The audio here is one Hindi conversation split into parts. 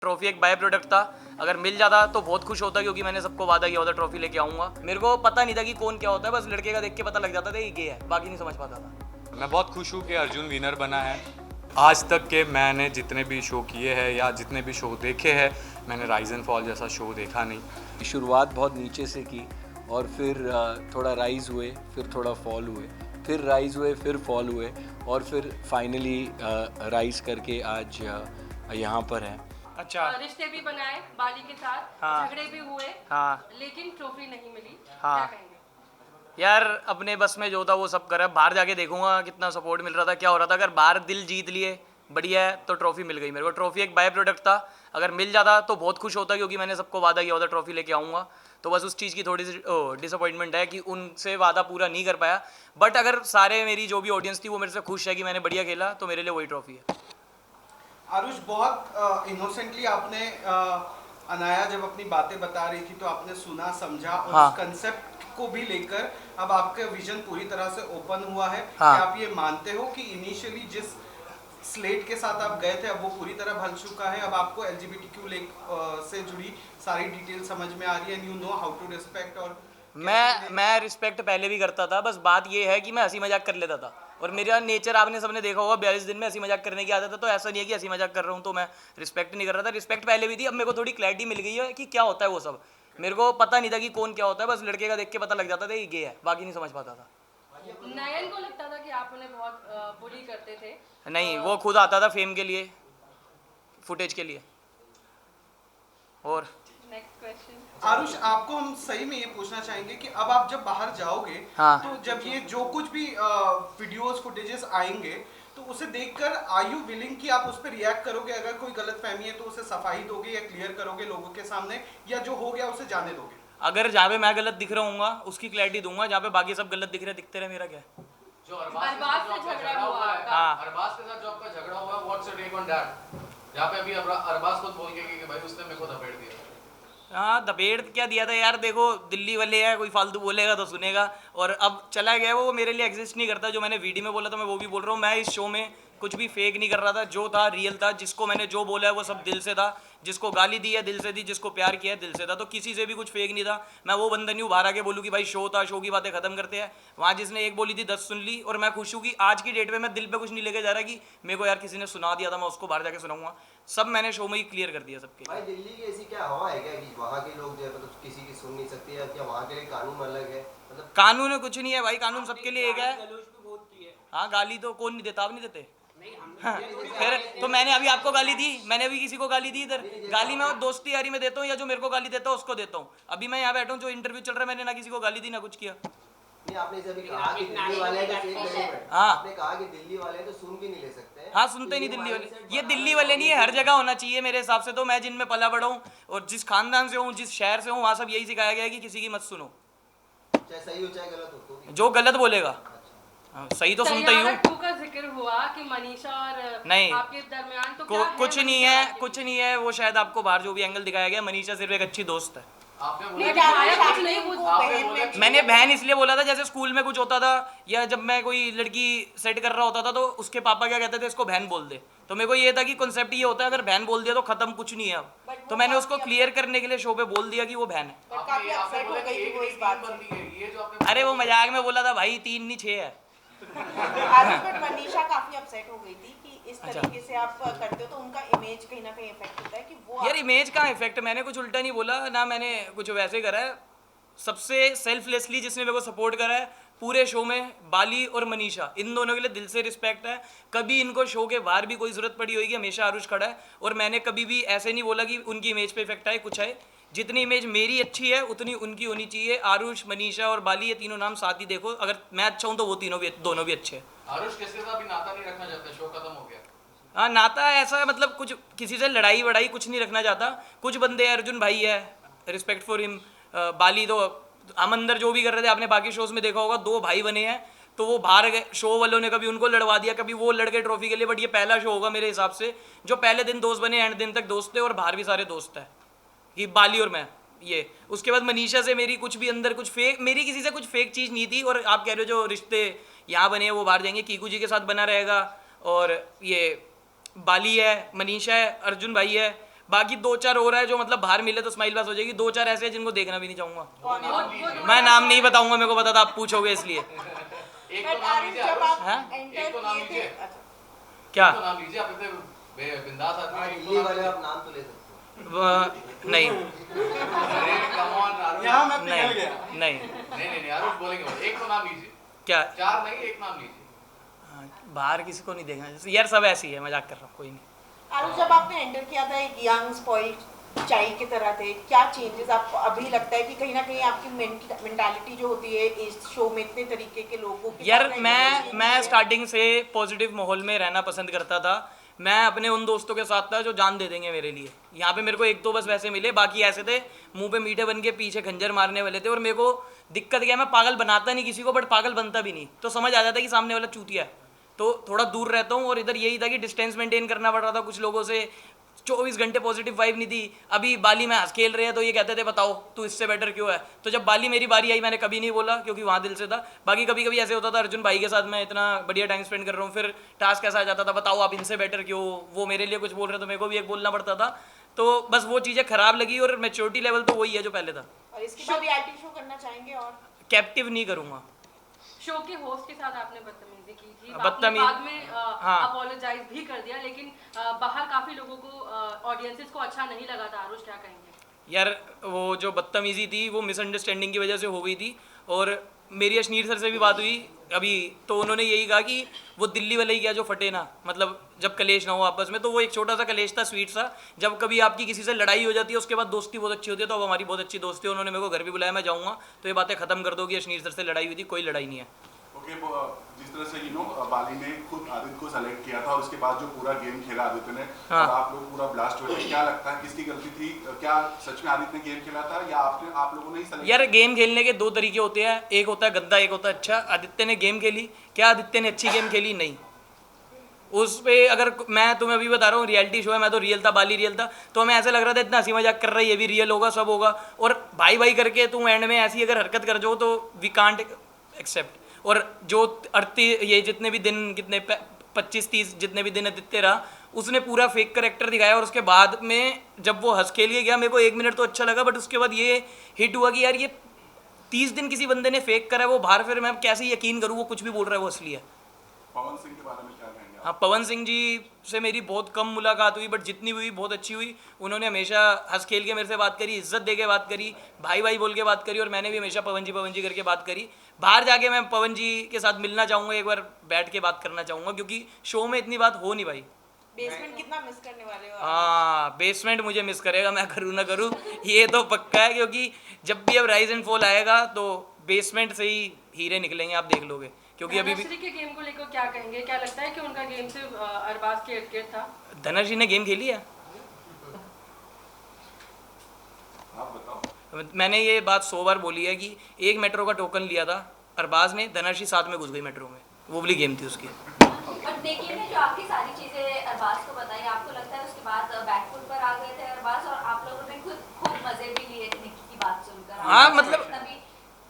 ट्रॉफी एक बाय प्रोडक्ट था, अगर मिल जाता तो बहुत खुश होता क्योंकि मैंने सबको वादा किया होता ट्रॉफी लेके आऊँगा। मेरे को पता नहीं था कि कौन क्या होता है, बस लड़के का देख के पता लग जाता था ये गे है, बाकी नहीं समझ पाता था। मैं बहुत खुश हूँ कि अर्जुन विनर बना है। आज तक के मैंने जितने भी शो किए हैं या जितने भी शो देखे हैं, मैंने राइज एंड फॉल जैसा शो देखा नहीं। शुरुआत बहुत नीचे से की और फिर थोड़ा राइज हुए, फिर थोड़ा फॉल हुए, फिर राइज हुए, फिर फॉल हुए और फिर फाइनली राइज करके आज यहाँ पर हैं। अच्छा, रिश्ते भी बनाए बाली के साथ, हाँ। झगड़े भी हुए, हाँ लेकिन ट्रॉफी नहीं मिली। हाँ। क्या कहेंगे? यार, अपने बस में जो था वो सब करा। बाहर जाके देखूंगा कितना सपोर्ट मिल रहा था, क्या हो रहा था। अगर बाहर दिल जीत लिए बढ़िया है तो ट्रॉफी मिल गई मेरे को। ट्रॉफी एक बाय प्रोडक्ट था, अगर मिल जाता तो बहुत खुश होता क्योंकि मैंने सबको वादा किया होता ट्रॉफी लेके आऊँगा। तो बस उस चीज़ की थोड़ी सी डिसअपॉइंटमेंट है कि उनसे वादा पूरा नहीं कर पाया। बट अगर सारे मेरी जो भी ऑडियंस थी वो मेरे से खुश है कि मैंने बढ़िया खेला, तो मेरे लिए वही ट्रॉफी है। आरुष, बहुत इनोसेंटली आपने अनाया जब अपनी बातें बता रही थी तो आपने सुना, समझा और हाँ। उस कंसेप्ट को भी लेकर अब आपका विजन पूरी तरह से ओपन हुआ है। हाँ। कि आप ये मानते हो कि इनिशियली जिस स्लेट के साथ आप गए थे अब वो पूरी तरह भर चुका है, अब आपको LGBTQ से जुड़ी सारी डिटेल समझ में आ रही है, and you know how to respect. और मैं रिस्पेक्ट पहले भी करता था, बस बात ये है कि मैं हंसी मजाक कर लेता था। और मेरा नेचर आपने सबने देखा होगा, 42 दिन में हंसी मजाक करने की आदत है। तो ऐसा नहीं है कि हंसी मजाक कर रहा हूँ तो मैं रिस्पेक्ट नहीं कर रहा था। रिस्पेक्ट पहले भी थी, अब मेरे को थोड़ी क्लैरिटी मिल गई है कि क्या होता है वो सब। मेरे को पता नहीं था कि कौन क्या होता है, बस लड़के का देख के पता लग जाता था ये गे है, बाकी नहीं समझ पाता था। नयन को लगता था कि आप उन्हें बहुत बुली करते थे। नहीं, वो खुद आता था फेम के लिए, फुटेज के लिए। और नेक्स्ट क्वेश्चन। आरुष, आपको हम सही में ये पूछना चाहेंगे कि अब आप जब बाहर जाओगे, हाँ। तो जब ये जो कुछ भी वीडियोस फुटेजेस आएंगे तो उसे देखकर आर यू विलिंग कि आप उस पर रिएक्ट करोगे? अगर कोई गलतफहमी है तो उसे सफाई दोगे या क्लियर करोगे लोगों के सामने, या जो हो गया उसे जाने दोगे? अगर जहाँ पे मैं गलत दिख रहा हूँ उसकी क्लैरिटी दूंगा, जहाँ पे बाकी सब गलत दिख रहे दिखते रहे, मेरा क्या है। जो अरबाज से झगड़ा हुआ आपका। हाँ। अरबाज के साथ जो आपका झगड़ा हुआ, what's your take on that? जहाँ पे अभी अरबाज खुद बोल के कि भाई उसने मेरे को धपेड़ दिया। हाँ, दपेड़ क्या दिया था यार। देखो, दिल्ली वाले है, कोई फालतू बोलेगा तो सुनेगा। और अब चला गया वो मेरे लिए एग्जिस्ट नहीं करता। जो मैंने वीडियो में बोला था मैं वो भी बोल रहा हूँ। मैं इस शो में कुछ भी फेक नहीं कर रहा था, जो था रियल था। जिसको मैंने जो बोला है वो सब दिल से था। जिसको गाली दी है दिल से दी, जिसको प्यार किया है दिल से था। तो किसी से भी कुछ फेक नहीं था। मैं वो बंदा नहीं हूँ बाहर आके बोलूँ कि भाई शो था, शो की बातें खत्म करते हैं। वहाँ जिसने एक बोली थी 10 सुन ली। और मैं खुश हूँ कि आज की डेट में मैं दिल पे कुछ नहीं लेके जा रहा कि मेरे को यार किसी ने सुना दिया था मैं उसको बाहर जाके सुनाऊंगा। सब मैंने शो में ही क्लियर कर दिया सबके। भाई, दिल्ली की ऐसी क्या हवा है क्या कि वहाँ के लोग जो है मतलब किसी की सुन नहीं सकते, या क्या वहाँ के लिए कानून अलग है? मतलब कानून कुछ नहीं है भाई, कानून सबके लिए एक है। हाँ, गाली तो कौन नहीं देता, आप नहीं देते। हाँ, फिर तो मैंने अभी आपको गाली दी, मैंने अभी किसी को गाली दी इधर। गाली मैं दोस्ती यारी में देता हूँ, या जो मेरे को गाली देता हूँ उसको देता हूँ। अभी मैं यहाँ बैठा हूँ, जो इंटरव्यू चल रहा है, मैंने ना किसी को गाली दी ना कुछ किया। नहीं, आपने जब कहा कि दिल्ली वाले हैं तो एक मिनट, हाँ। आपने कहा कि दिल्ली वाले हैं तो सुन भी नहीं ले सकते हैं। हाँ, सुनते नहीं दिल्ली वाले। ये दिल्ली वाले नहीं है, हर जगह होना चाहिए मेरे हिसाब से। तो मैं जिनमें पला बड़ा हूँ और जिस खानदान से हूँ, जिस शहर से हूँ, वहाँ सब यही सिखाया गया है कि किसी की मत सुनो, चाहे सही हो चाहे गलत हो तो भी। जो गलत बोलेगा। हाँ, सही तो सुनता ही हूँ। टू का जिक्र हुआ कि मनीषा और नहीं। आपके दरमियान तो क्या है? कुछ नहीं मनीषा है, आपके कुछ नहीं है। वो शायद आपको बाहर जो भी एंगल दिखाया गया, मनीषा सिर्फ एक अच्छी दोस्त है। आपने नहीं, बोला दिखाया कुछ नहीं, वो आपने बोला मैंने बहन इसलिए बोला था, जैसे स्कूल में कुछ होता था या जब मैं कोई लड़की सेट कर रहा होता था तो उसके पापा क्या कहते थे, इसको बहन बोल दे। तो मेरे को ये था कि कॉन्सेप्ट ये होता है, अगर बहन बोल दिया तो खत्म, कुछ नहीं है अब। तो मैंने उसको क्लियर करने के लिए शो पे बोल दिया कि वो बहन है। आपने बोला कि एक नहीं तीन बंदी है, ये जो आपने अरे वो मजाक में बोला था भाई, 3 नहीं 6 है। बट मनीषा काफी अपसेट हो गई थी कि इस अच्छा। तरीके से आप करते हो तो उनका इमेज कहीं ना कहीं इफेक्ट होता है कि वो यार, इमेज का इफेक्ट, मैंने कुछ उल्टा नहीं बोला ना, मैंने कुछ वैसे करा है। सबसे सेल्फलेसली जिसने मेरे को सपोर्ट करा है पूरे शो में, बाली और मनीषा, इन दोनों के लिए दिल से रिस्पेक्ट है। कभी इनको शो के बाहर भी कोई ज़रूरत पड़ी होगी, हमेशा आरुष खड़ा है। और मैंने कभी भी ऐसे नहीं बोला कि उनकी इमेज पे इफेक्ट आए, कुछ है। जितनी इमेज मेरी अच्छी है उतनी उनकी होनी चाहिए। आरुष, मनीषा और बाली, ये तीनों नाम साथ ही देखो। अगर मैं अच्छा हूँ तो वो तीनों भी, दोनों भी अच्छे हैं। आरुष किसके साथ भी नाता नहीं रखना चाहते, शो खत्म हो गया। हाँ, नाता ऐसा मतलब कुछ किसी से लड़ाई वड़ाई कुछ नहीं रखना चाहता। कुछ बंदे, अर्जुन भाई है, रिस्पेक्ट फॉर हिम। बाली तो हम अंदर जो भी कर रहे थे, आपने बाकी शोज में देखा होगा, 2 भाई बने हैं। तो वो बाहर गए, शो वालों ने कभी उनको लड़वा दिया, कभी वो लड़ गए ट्रॉफी के लिए। बट ये पहला शो होगा मेरे हिसाब से जो पहले दिन दोस्त बने, एंड दिन तक दोस्त थे, और बाहर भी सारे दोस्त है कि बाली और मैं। ये उसके बाद मनीषा से मेरी कुछ भी अंदर कुछ फेक, मेरी किसी से कुछ फेक चीज़ नहीं थी। और आप कह रहे हो जो रिश्ते यहाँ बने हैं वो बाहर जाएंगे, कीकू जी के साथ बना रहेगा। और ये बाली है, मनीषा है, अर्जुन भाई है, बाकी 2-4 और है जो मतलब बाहर मिले तो स्माइल पास हो जाएगी, 2-4 ऐसे हैं जिनको देखना भी नहीं चाहूँगा। मैं नाम नहीं बताऊँगा, मेरे को पता था आप पूछोगे इसलिए। एक तो बट नाम आरुष लीजिए जब आरुष। आप हाँ? एंटर एक तो नाम किए थे लीजिए। अच्छा, क्या? एक तो नाम लीजिए, आप इतने बिंदास आदमी हैं, एक तो दिल्ली नाम वाले लीजिए। आप नाम तो ले सकते नहीं अरे कम ऑन आरुष। यहाँ मैं नहीं पिघल गया। नहीं। नहीं आरुष बोलेंगे बस। एक तो नाम लीजिए, क्या? 4 नहीं, एक नाम लीजिए। हाँ, बाहर किसी को नहीं देखना यार, सब ऐसी है, मजाक कर रहा हूँ, कोई नहीं। आरुष जब आपने एंटर किया था एक यंग स्पॉइल्ड चाइल्ड की तरह थे, क्या चेंजेस आपको अभी लगता है कि कहीं ना कहीं आपकी मेंटालिटी जो होती है इस शो में इतने तरीके के लोगों के यार साथ रहने मैं में change मैं है? स्टार्टिंग से पॉजिटिव माहौल में रहना पसंद करता था। मैं अपने उन दोस्तों के साथ था जो जान दे देंगे मेरे लिए। यहाँ पे मेरे को 1-2 बस वैसे मिले, बाकी ऐसे थे मुंह पे मीठे बन के पीछे खंजर मारने वाले थे। और मेरे को दिक्कत क्या है, मैं पागल बनाता नहीं किसी को, बट पागल बनता भी नहीं, तो समझ आ जाता है कि सामने वाला चूतिया है, तो थोड़ा दूर रहता हूँ। और इधर यही था कि डिस्टेंस मेंटेन करना पड़ रहा था कुछ लोगों से। 24 घंटे पॉजिटिव वाइब नहीं थी। अभी बाली में हंस खेल रहे हैं तो ये कहते थे बताओ तू इससे बेटर क्यों है, तो जब बाली मेरी बारी आई मैंने कभी नहीं बोला क्योंकि वहाँ दिल से था। बाकी कभी कभी ऐसे होता था अर्जुन भाई के साथ मैं इतना बढ़िया टाइम स्पेंड कर रहा हूँ, फिर टास्क ऐसा आ जाता था बताओ आप इनसे बेटर क्यों, वो मेरे लिए कुछ बोल रहे तो मेरे को भी एक बोलना पड़ता था। तो बस वो चीज़ें खराब लगी और मैच्योरिटी लेवल तो वही है जो पहले था। और इसके बाद रियलिटी शो करना चाहेंगे और कैप्टिव नहीं करूँगा। शो के होस्ट के साथ आपने बदतमीजी की थी, आपने बदतमीज- बाद में हाँ। अपोलोजाइज भी कर दिया, लेकिन बाहर काफी लोगों को ऑडियंसेस को अच्छा नहीं लगा था। आरुष क्या कहेंगे? यार वो जो बदतमीजी थी वो मिसअंडरस्टैंडिंग की वजह से हो गई थी। और मेरी अश्नीर सर से भी बात हुई अभी, तो उन्होंने यही कहा कि वो दिल्ली वाले ही क्या जो फटे ना, मतलब जब कलेश ना हो आपस में, तो वो एक छोटा सा कलेश था, स्वीट सा। जब कभी आपकी किसी से लड़ाई हो जाती है उसके बाद दोस्ती बहुत अच्छी होती है, तो अब हमारी बहुत अच्छी दोस्ती है। उन्होंने मेरे को घर भी बुलाया, मैं जाऊँगा तो ये बातें खत्म कर दो कि अश्नीर सर से लड़ाई हुई थी, कोई लड़ाई नहीं है। ओके, जिस तरह से बाली ने खुद आदित्य को सेलेक्ट किया था और उसके बाद जो पूरा गेम खेला आदित्य ने, हाँ। और आप लोग पूरा ब्लास्ट हुए थे, क्या लगता है किसकी गलती थी? क्या सच में आदित्य ने गेम खेला था या आप लोगों ने ही सेलेक्ट? यार गेम खेलने के 2 तरीके होते हैं, एक होता है गंदा, एक होता है अच्छा। आदित्य ने गेम खेली, क्या आदित्य ने अच्छी गेम खेली? नहीं। उस पे अगर मैं तुम्हें अभी बता रहा हूँ रियलिटी शो है, मैं तो रियल था, बाली रियल था, तो हमें ऐसे लग रहा था इतना हंसी मजाक कर रहा है, ये भी रियल होगा, सब होगा। और भाई भाई करके तुम एंड में ऐसी अगर हरकत कर जाओ तो वी कांट एक्सेप्ट। और जो 38 ये जितने भी दिन, कितने 25-30 जितने भी दिन आदित्य रहा, उसने पूरा फेक करेक्टर दिखाया। और उसके बाद में जब वो हंस खेल के गया, मेरे को 1 मिनट तो अच्छा लगा, बट उसके बाद ये हिट हुआ कि यार ये 30 दिन किसी बंदे ने फेक करा है, वो बाहर, फिर मैं कैसे यकीन करूँ वो कुछ भी बोल रहा है वो असली है। पवन सिंह के बारे में क्या कहेंगे आप? हाँ, पवन सिंह जी से मेरी बहुत कम मुलाकात हुई, बट जितनी हुई बहुत अच्छी हुई। उन्होंने हमेशा हंस खेल के मेरे से बात करी, इज्जत दे के बात करी, भाई भाई बोल के बात करी, और मैंने भी हमेशा पवन जी करके बात करी। बाहर जाके मैं पवन जी के साथ मिलना चाहूँगा, एक बार बैठ के बात करना चाहूँगा, क्योंकि शो में इतनी बात हो नहीं भाई। बेसमेंट कितना मिस करने वाले हो आप? हाँ, बेसमेंट मुझे मिस करेगा, मैं करूँ ना करूँ ये तो पक्का है, क्योंकि जब भी अब राइज एंड फॉल आएगा तो बेसमेंट से ही हीरे निकलेंगे, आप देख लोगे। क्योंकि अभी भी धनश्री के गेम को लेकर क्या कहेंगे? क्या लगता है कि उनका गेम सिर्फ अरबाज के इर्द-गिर्द था? धनश्री ने गेम खेली है। आप बताओ। मैंने ये बात 100 बार बोली है कि एक मेट्रो का टोकन लिया था अरबाज ने, धनश्री साथ में घुस गई मेट्रो में, वो वाली गेम थी उसकी। बट देखिए ना, जो आपकी सारी चीजें अरबाज को बताई, आपको लगता है उसके बाद बैकफुट पर आ गए थे अरबाज, और आप लोगों ने खुद मजे भी लिए थे निक्की की बात सुनकर? हाँ, मतलब तभी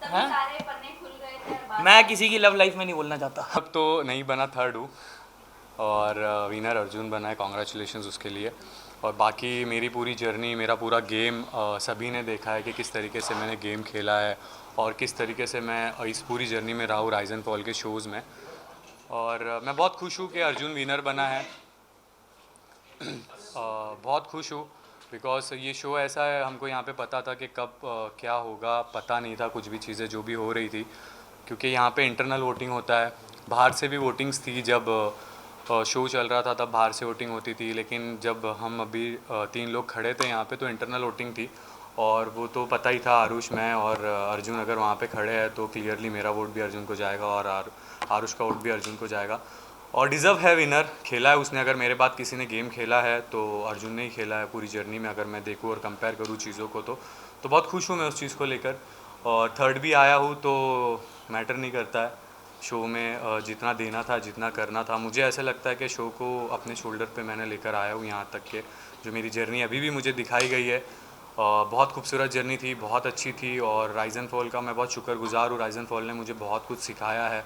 हाँ? सारे पन्ने खुल गए थे अरबाज। मैं किसी की लव लाइफ में नहीं बोलना चाहता। अब तो नहीं बना, थर्ड हूँ, और विनर अर्जुन बना है, कॉन्ग्रेचुलेशंस उसके लिए। और बाकी मेरी पूरी जर्नी, मेरा पूरा गेम सभी ने देखा है कि किस तरीके से मैंने गेम खेला है और किस तरीके से मैं इस पूरी जर्नी में रहा हूँ राइज एंड फॉल के शोज़ में। और मैं बहुत खुश हूँ कि अर्जुन विनर बना है। बहुत खुश हूँ बिकॉज ये शो ऐसा है, हमको यहाँ पे पता था कि कब क्या होगा, पता नहीं था कुछ भी चीज़ें जो भी हो रही थी, क्योंकि यहाँ पे इंटरनल वोटिंग होता है। बाहर से भी वोटिंग्स थी, जब शो चल रहा था तब बाहर से वोटिंग होती थी, लेकिन जब हम अभी 3 लोग खड़े थे यहाँ पे तो इंटरनल वोटिंग थी। और वो तो पता ही था, आरुष, मैं और अर्जुन अगर वहाँ पे खड़े हैं तो क्लियरली मेरा वोट भी अर्जुन को जाएगा और आरुष का वोट भी अर्जुन को जाएगा। और डिज़र्व है विनर, खेला है उसने। अगर मेरे बाद किसी ने गेम खेला है तो अर्जुन ने ही खेला है पूरी जर्नी में, अगर मैं देखूँ और कंपेयर करूँ चीज़ों को तो बहुत खुश हूँ मैं उस चीज़ को लेकर। और थर्ड भी आया हूँ तो मैटर नहीं करता है, शो में जितना देना था, जितना करना था, मुझे ऐसा लगता है कि शो को अपने शोल्डर पे मैंने लेकर आया हूँ यहाँ तक के जो मेरी जर्नी अभी भी मुझे दिखाई गई है। बहुत खूबसूरत जर्नी थी, बहुत अच्छी थी। और राइज एंड फॉल का मैं बहुत शुक्रगुजार हूँ। राइज एंड फॉल ने मुझे बहुत कुछ सिखाया है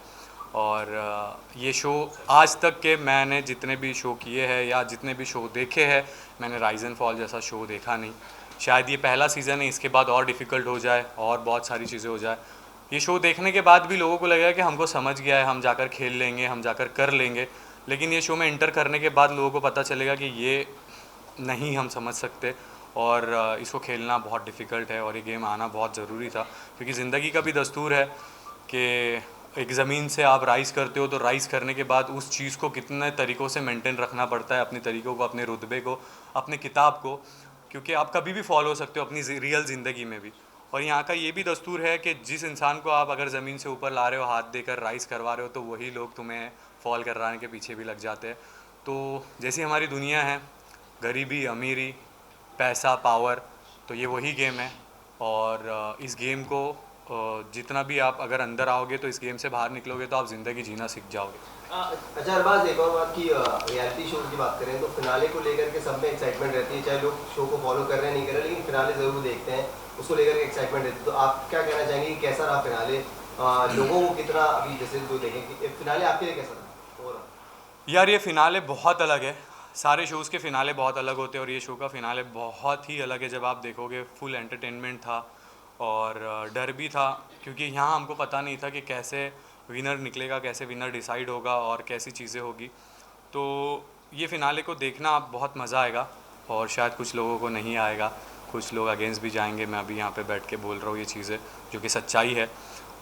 और ये शो आज तक के मैंने जितने भी शो किए हैं या जितने भी शो देखे हैं, मैंने राइज एंड फॉल जैसा शो देखा नहीं। शायद ये पहला सीज़न है, इसके बाद और डिफ़िकल्ट हो जाए और बहुत सारी चीज़ें हो जाए। ये शो देखने के बाद भी लोगों को लगेगा कि हमको समझ गया है, हम जाकर खेल लेंगे, हम जाकर कर लेंगे, लेकिन ये शो में इंटर करने के बाद लोगों को पता चलेगा कि ये नहीं हम समझ सकते और इसको खेलना बहुत डिफ़िकल्ट है और ये गेम आना बहुत ज़रूरी था, क्योंकि ज़िंदगी का भी दस्तूर है कि एक ज़मीन से आप राइज़ करते हो तो राइज़ करने के बाद उस चीज़ को कितने तरीक़ों से मेंटेन रखना पड़ता है, अपने तरीक़ों को, अपने रुतबे को, अपने किताब को, क्योंकि आप कभी भी फॉलो हो सकते हो अपनी रियल ज़िंदगी में भी। और यहाँ का ये भी दस्तूर है कि जिस इंसान को आप अगर ज़मीन से ऊपर ला रहे हो, हाथ देकर राइज़ करवा रहे हो, तो वही लोग तुम्हें फॉल करवाने के पीछे भी लग जाते हैं। तो जैसी हमारी दुनिया है, गरीबी, अमीरी, पैसा, पावर, तो ये वही गेम है। और इस गेम को जितना भी आप अगर अंदर आओगे तो इस गेम से बाहर निकलोगे तो आप ज़िंदगी जीना सीख जाओगे। अच्छा अरबाज, एक और बात की रियलिटी शोज की बात करें तो फिनाले को लेकर के सब में एक्साइटमेंट रहती है, चाहे लोग शो को फॉलो कर रहे हैं नहीं कर रहे, लेकिन फिनाले ज़रूर देखते हैं, उसको लेकर के एक्साइटमेंट रहती है। तो आप क्या कहना चाहेंगे कि कैसा रहा फिनाले, लोगों को कितना, अभी जैसे जो देखें कि फिनाले आपके लिए कैसा था? और यार ये फ़िनाले बहुत अलग है, सारे शोज़ के फ़िनाले बहुत अलग होते हैं और ये शो का फ़िनाले बहुत ही अलग है। जब आप देखोगे फुल एंटरटेनमेंट था और डर भी था, क्योंकि यहाँ हमको पता नहीं था कि कैसे विनर निकलेगा, कैसे विनर डिसाइड होगा और कैसी चीज़ें होगी। तो ये फ़िनाले को देखना आप बहुत मज़ा आएगा और शायद कुछ लोगों को नहीं आएगा, कुछ लोग अगेंस्ट भी जाएंगे। मैं अभी यहाँ पे बैठ के बोल रहा हूँ ये चीज़ें जो कि सच्चाई है।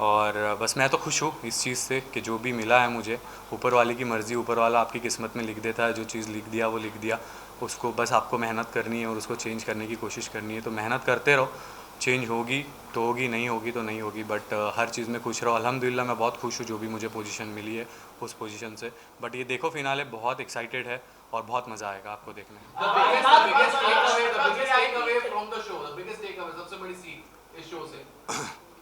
और बस मैं तो खुश हूँ इस चीज़ से कि जो भी मिला है मुझे, ऊपर वाले की मर्ज़ी, ऊपर वाला आपकी किस्मत में लिख देता है। जो चीज़ लिख दिया वो लिख दिया, उसको बस आपको मेहनत करनी है और उसको चेंज करने की कोशिश करनी है। तो मेहनत करते रहो, चेंज होगी तो होगी, नहीं होगी तो नहीं होगी, बट हर चीज़ में खुश रहो। अल्हम्दुलिल्लाह मैं बहुत खुश हूँ जो भी मुझे पोजीशन मिली है उस पोजीशन से। बट ये देखो फ़िनाले बहुत एक्साइटेड है और बहुत मज़ा आएगा आपको देखने में।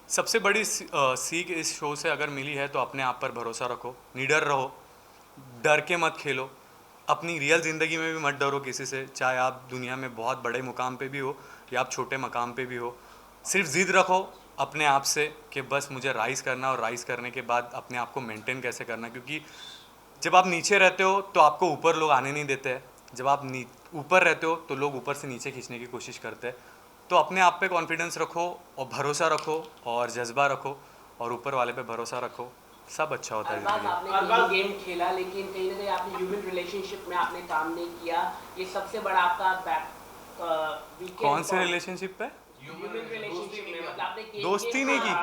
सबसे बड़ी सीख इस शो से अगर मिली है तो अपने आप पर भरोसा रखो, निडर रहो, डर के मत खेलो। अपनी रियल ज़िंदगी में भी मत डरो किसी से, चाहे आप दुनिया में बहुत बड़े मुकाम पे भी हो या आप छोटे मकाम पे भी हो। सिर्फ ज़िद रखो अपने आप से कि बस मुझे राइज़ करना, और राइज़ करने के बाद अपने आप को मेंटेन कैसे करना, क्योंकि जब आप नीचे रहते हो तो आपको ऊपर लोग आने नहीं देते हैं, जब आप ऊपर रहते हो तो लोग ऊपर से नीचे खींचने की कोशिश करते हैं। तो अपने आप पे कॉन्फिडेंस रखो और भरोसा रखो और जज्बा रखो और ऊपर वाले पे भरोसा रखो, सब अच्छा होता है ज़िंदगी में। आपने गेम खेला लेकिन कहीं ना कहीं आपने ह्यूमन रिलेशनशिप में आपने काम नहीं किया, ये सबसे बड़ा आपका कौन से रिलेशनशिप पे? ह्यूमन रिलेशनशिप में, मतलब आपने दोस्ती नहीं की,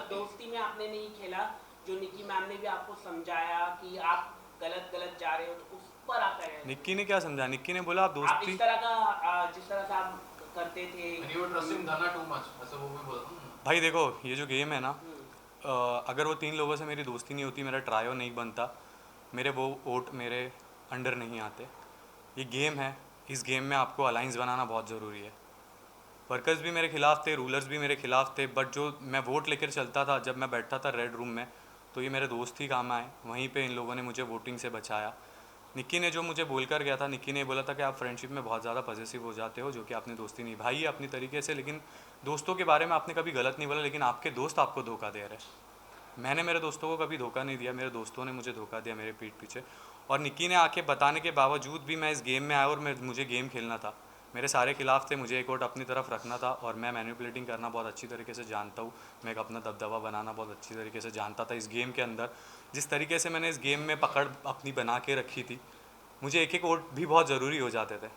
दोस्ती में आपने नहीं खेला। जो निक्की मैम ने भी आपको समझाया कि आप गलत जा रहे हो, तो उस पर आता है। निक्की ने क्या समझा? निक्की ने बोला आप दोस्ती, जिस तरह का आप करते थे, भाई देखो ये जो गेम है ना, अगर वो 3 लोगों से मेरी दोस्ती नहीं होती, मेरा ट्रायो नहीं बनता, मेरे वो वोट मेरे अंडर नहीं आते। ये गेम है, इस गेम में आपको अलाइंस बनाना बहुत ज़रूरी है। वर्कर्स भी मेरे खिलाफ थे, रूलर्स भी मेरे खिलाफ थे, बट जो मैं वोट लेकर चलता था, जब मैं बैठता था रेड रूम में, तो ये मेरे दोस्त ही काम आए। वहीं पे इन लोगों ने मुझे वोटिंग से बचाया। निक्की ने जो मुझे बोल कर गया था, निक्की ने बोला था कि आप फ्रेंडशिप में बहुत ज़्यादा पॉजिटिव हो जाते हो, जो कि आपने दोस्ती निभाई है अपनी तरीके से, लेकिन दोस्तों के बारे में आपने कभी गलत नहीं बोला, लेकिन आपके दोस्त आपको धोखा दे रहे। मैंने मेरे दोस्तों को कभी धोखा नहीं दिया, मेरे दोस्तों ने मुझे धोखा दिया मेरे पीठ पीछे। और निक्की ने आके बताने के बावजूद भी मैं इस गेम में आया और मुझे गेम खेलना था। मेरे सारे खिलाफ थे, मुझे एक वोट अपनी तरफ रखना था और मैं मैनिपुलेटिंग करना बहुत अच्छी तरीके से जानता हूँ। मैं एक अपना दबदबा बनाना बहुत अच्छी तरीके से जानता था इस गेम के अंदर। जिस तरीके से मैंने इस गेम में पकड़ अपनी बना के रखी थी, मुझे एक वोट भी बहुत ज़रूरी हो जाते थे।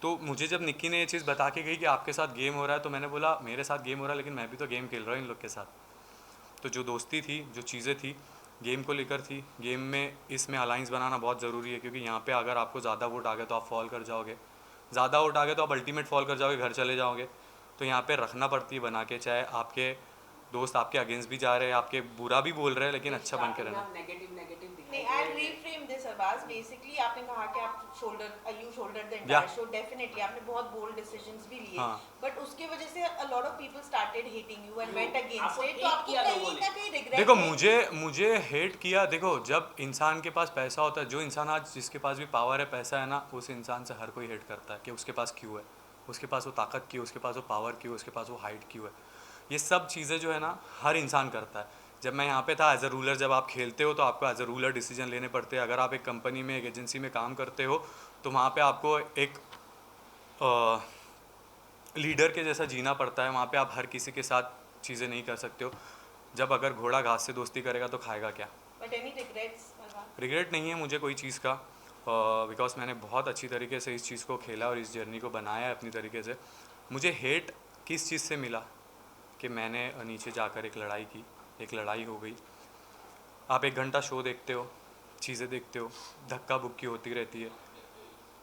तो मुझे जब निक्की ने ये चीज़ बता के गई कि आपके साथ गेम हो रहा है, तो मैंने बोला मेरे साथ गेम हो रहा है, लेकिन मैं भी तो गेम खेल रहा हूँ इन लोग के साथ। तो जो दोस्ती थी, जो चीज़ें थी गेम को लेकर थी, गेम में इसमें अलाइंस बनाना बहुत ज़रूरी है, क्योंकि यहाँ पे अगर आपको ज़्यादा वोट आ गए तो आप फॉल कर जाओगे, ज़्यादा वोट आ गए तो आप अल्टीमेट फॉल कर जाओगे, घर चले जाओगे। तो यहाँ पे रखना पड़ती है बना के, चाहे आपके दोस्त आपके अगेंस्ट भी जा रहे हैं, आपके बुरा भी बोल रहे हैं, लेकिन अच्छा बन के रहना। नहीं, आई रीफ्रेम दिस अरबाज। बेसिकली आपने कहा कि आप you shoulder the entire show. Definitely आपने बहुत बोल्ड डिसीजंस भी लिए, बट उसके वजह से अ lot of people started hating you and went against it. तो आपको कहीं ना कहीं रिग्रेट? देखो मुझे हेट किया। देखो जब इंसान के पास पैसा होता है, जो इंसान आज जिसके पास भी पावर है, पैसा है ना, उस इंसान से हर कोई हेट करता है कि उसके पास क्यों है, उसके पास वो ताकत क्यों, उसके पास वो पावर क्यों, उसके पास वो हाइट क्यों है। ये सब चीज़ें जो है ना हर इंसान करता है। जब मैं यहाँ पे था एज अ रूलर, जब आप खेलते हो तो आपको एज अ रूलर डिसीजन लेने पड़ते हैं। अगर आप एक कंपनी में, एक एजेंसी में काम करते हो तो वहाँ पे आपको एक लीडर के जैसा जीना पड़ता है। वहाँ पे आप हर किसी के साथ चीज़ें नहीं कर सकते हो। जब अगर घोड़ा घास से दोस्ती करेगा तो खाएगा क्या। रिग्रेट नहीं है मुझे कोई चीज़ का, बिकॉज मैंने बहुत अच्छी तरीके से इस चीज़ को खेला और इस जर्नी को बनाया है अपनी तरीके से। मुझे हेट किस चीज़ से मिला कि मैंने नीचे जाकर एक लड़ाई की, एक लड़ाई हो गई। आप 1 घंटा शो देखते हो, चीज़ें देखते हो, धक्का बुक्की होती रहती है।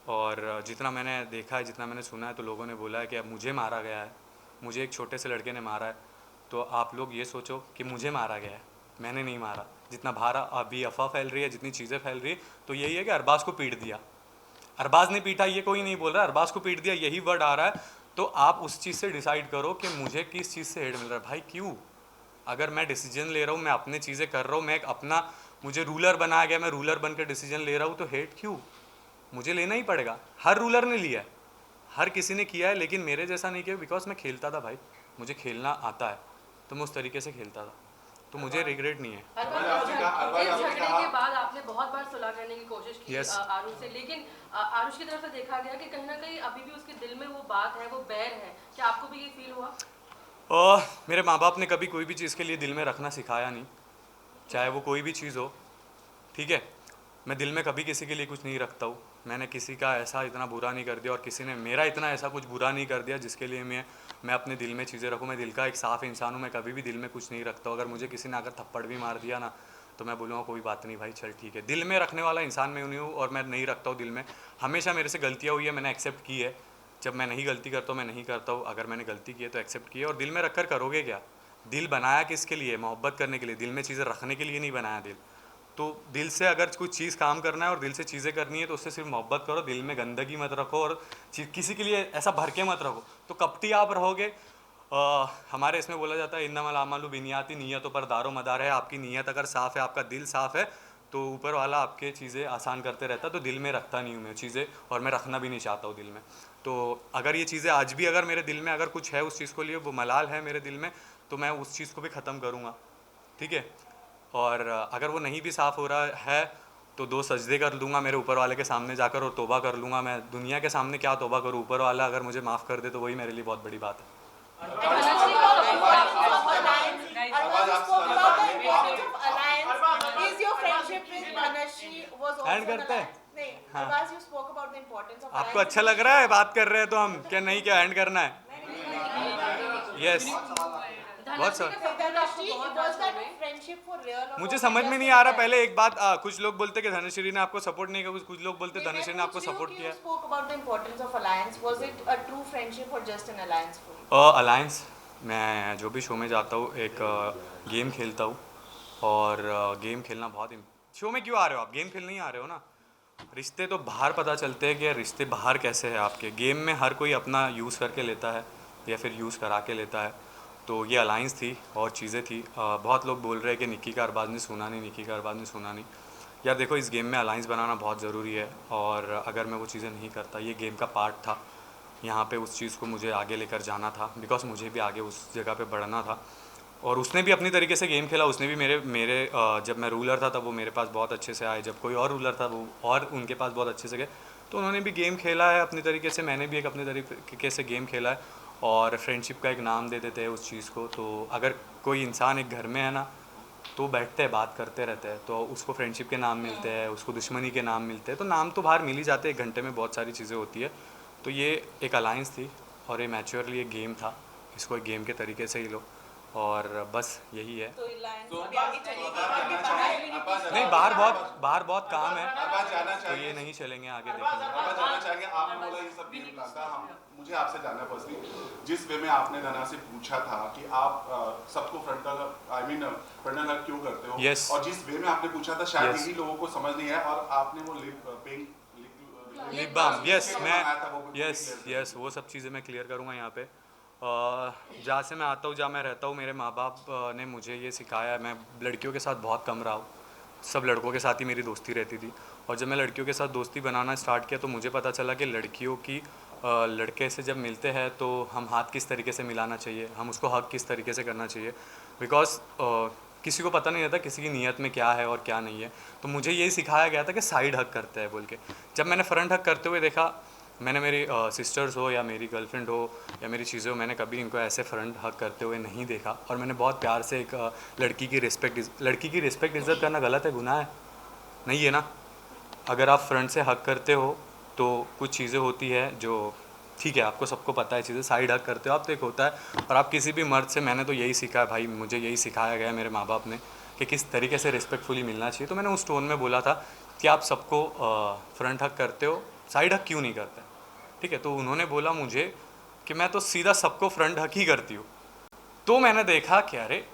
और जितना मैंने देखा है, जितना मैंने सुना है, तो लोगों ने बोला है कि अब मुझे मारा गया है, मुझे एक छोटे से लड़के ने मारा है। तो आप लोग ये सोचो कि मुझे मारा गया है, मैंने नहीं मारा। जितना भारा अभी अफवाह फैल रही है, जितनी चीज़ें फैल रही है, तो यही है कि अरबाज़ को पीट दिया। अरबाज़ ने पीटा ये कोई नहीं बोल रहा, अरबाज़ को पीट दिया यही वर्ड आ रहा है। तो आप उस चीज़ से डिसाइड करो कि मुझे किस चीज़ से हेट मिल रहा है। भाई क्यों? अगर मैं डिसीजन ले रहा हूँ, मैं अपने चीज़ें कर रहा हूँ, मैं एक अपना, मुझे रूलर बनाया गया, मैं रूलर बन के डिसीजन ले रहा हूँ, तो हेट क्यों? मुझे लेना ही पड़ेगा। हर रूलर ने लिया है, हर किसी ने किया है, लेकिन मेरे जैसा नहीं किया, बिकॉज मैं खेलता था भाई, मुझे खेलना आता है, तो मैं उस तरीके से खेलता था, तो मुझे रिग्रेट नहीं है। इस झगड़े के बाद आपने बहुत बार सुलह करने की कोशिश की आरुष से, लेकिन आरुष की तरफ से देखा गया कि कहीं ना कहीं अभी भी उसके दिल में वो बात है, वो बैर है। क्या आपको भी ये फील हुआ? मेरे माँ बाप ने कभी कोई भी चीज़ के लिए दिल में रखना सिखाया नहीं, चाहे वो कोई भी चीज़ हो, ठीक है। मैं दिल में कभी किसी के लिए कुछ नहीं रखता हूँ। मैंने किसी का ऐसा इतना बुरा नहीं कर दिया और किसी ने मेरा इतना ऐसा कुछ बुरा नहीं कर दिया जिसके लिए मैं अपने दिल में चीज़ें रखूँ। मैं दिल का एक साफ़ इंसान हूँ, मैं कभी भी दिल में कुछ नहीं रखता हूँ। अगर मुझे किसी ने अगर थप्पड़ भी मार दिया ना, तो मैं बोलूँगा कोई बात नहीं भाई, चल ठीक है। दिल में रखने वाला इंसान मैं नहीं हूँ और मैं नहीं रखता हूँ दिल में। हमेशा मेरे से गलतियाँ हुई है, मैंने एक्सेप्ट की है। जब मैं नहीं गलती करता हूँ मैं नहीं करता हूँ, अगर मैंने गलती की है तो एक्सेप्ट की है। और दिल में रख कर करोगे क्या? दिल बनाया किसके लिए? मोहब्बत करने के लिए, दिल में चीज़ें रखने के लिए नहीं बनाया दिल। तो दिल से अगर कुछ चीज़ काम करना है और दिल से चीज़ें करनी है तो उससे सिर्फ मोहब्बत करो, दिल में गंदगी मत रखो और किसी के लिए ऐसा भर के मत रखो, तो कपटी आप रहोगे। हमारे इसमें बोला जाता है इन्नमल आमालु बिनियाती, नीयतों पर दारो मदार है। आपकी नीयत अगर साफ़ है, आपका दिल साफ़ है, तो ऊपर वाला आपके चीज़ें आसान करते रहता है। तो दिल में रखता नहीं हूँ मैं चीज़ें, और मैं रखना भी नहीं चाहता हूँ दिल में। तो अगर ये चीज़ें आज भी अगर मेरे दिल में अगर कुछ है उस चीज़ को लिए, वो मलाल है मेरे दिल में, तो मैं उस चीज़ को भी ख़त्म करूँगा, ठीक है। और अगर वो नहीं भी साफ़ हो रहा है तो 2 सजदे कर लूँगा मेरे ऊपर वाले के सामने जाकर और तौबा कर लूँगा। मैं दुनिया के सामने क्या तौबा करूँ, ऊपर वाला अगर मुझे माफ़ कर दे तो वही मेरे लिए बहुत बड़ी बात है। एंड करते हैं। हाँ। आपको अच्छा लग रहा है बात कर रहे हैं तो हम क्या नहीं, क्या एंड करना है? यस बहुत सर, मुझे समझ में नहीं आ रहा। पहले एक बात, कुछ लोग बोलते कि धनश्री ने आपको सपोर्ट नहीं किया, कुछ लोग बोलते धनश्री ने आपको सपोर्ट किया। अलायंस, मैं जो भी शो में जाता हूँ एक गेम खेलता हूँ, और गेम खेलना बहुत शो में क्यों आ रहे हो आप? गेम खेलने ही आ रहे हो ना। रिश्ते तो बाहर पता चलते हैं कि रिश्ते बाहर कैसे हैं आपके। गेम में हर कोई अपना यूज़ करके लेता है या फिर यूज़ करा के लेता है। तो ये अलायंस थी और चीज़ें थी। बहुत लोग बोल रहे हैं कि निक्की का अरबाज़ ने सुना नहीं, निक्की का अरबाज़ ने सुना नहीं। यार देखो, इस गेम में अलायंस बनाना बहुत ज़रूरी है, और अगर मैं वो चीज़ें नहीं करता, ये गेम का पार्ट था, यहाँ पे उस चीज़ को मुझे आगे लेकर जाना था, बिकॉज मुझे भी आगे उस जगह पे बढ़ना था। और उसने भी अपनी तरीके से गेम खेला। उसने भी मेरे जब मैं रूलर था तब वो मेरे पास बहुत अच्छे से आए, जब कोई और रूलर था वो और उनके पास बहुत अच्छे से गए। तो उन्होंने भी गेम खेला है अपनी तरीके से, मैंने भी एक अपने तरीके से गेम खेला है, और फ्रेंडशिप का एक नाम दे देते हैं उस चीज़ को। तो अगर कोई इंसान एक घर में है ना, तो बैठते हैं, बात करते रहते हैं, तो उसको फ्रेंडशिप के नाम मिलते हैं, उसको दुश्मनी के नाम मिलते हैं। तो नाम तो बाहर मिल ही जाते हैं, 1 घंटे में बहुत सारी चीज़ें होती है। तो ये एक अलायंस थी और ये मैच्योरली एक गेम था, इसको एक गेम के तरीके से ही लो, और बस यही है। नहीं, बाहर बहुत काम है, तो ये नहीं चलेंगे आगे, देखेंगे। मुझे आपसे जानना पर्सनली, जिस वे में आपने धना से पूछा था कि आप सबको फ्रंटल हग क्यों करते हो, yes. और जिस वे में आपने पूछा था शायद यही लोगों को समझ नहीं है, और आपने वो लिप बाम, यस, मैं यस वो सब चीज़ें मैं क्लियर करूँगा यहाँ पे। जहाँ से मैं आता हूँ, जहाँ मैं रहता हूँ, मेरे माँ बाप ने मुझे ये सिखाया है। मैं लड़कियों के साथ बहुत कम रहा हूँ, सब लड़कों के साथ ही मेरी दोस्ती रहती थी। और जब मैं लड़कियों के साथ दोस्ती बनाना स्टार्ट किया तो मुझे पता चला कि लड़कियों की लड़के से जब मिलते हैं तो हम हाथ किस तरीके से मिलाना चाहिए, हम उसको हक किस तरीके से करना चाहिए। बिकॉज किसी को पता नहीं रहता किसी की नीयत में क्या है और क्या नहीं है। तो मुझे यही सिखाया गया था कि साइड हक करते हैं बोल के। जब मैंने फ्रंट हक करते हुए देखा, मैंने मेरी सिस्टर्स हो या मेरी गर्लफ्रेंड हो या मेरी चीज़ें हो, मैंने कभी इनको ऐसे फ्रंट हक करते हुए नहीं देखा। और मैंने बहुत प्यार से एक लड़की की रिस्पेक्ट इज़्ज़त करना गलत है, गुनाह है नहीं है ना। अगर आप फ्रंट से हक करते हो तो कुछ चीज़ें होती है जो ठीक है, आपको सबको पता है चीज़ें। साइड हक करते हो आप तो एक होता है। और आप किसी भी मर्द से, मैंने तो यही सीखा है भाई, मुझे यही सिखाया गया है मेरे माँ बाप ने कि किस तरीके से रिस्पेक्टफुली मिलना चाहिए। तो मैंने उस टोन में बोला था कि आप सबको फ्रंट हक करते हो, साइड हक क्यों नहीं करते, ठीक है। तो उन्होंने बोला मुझे कि मैं तो सीधा सबको फ्रंट हक ही करती हूँ। तो मैंने देखा कि अरे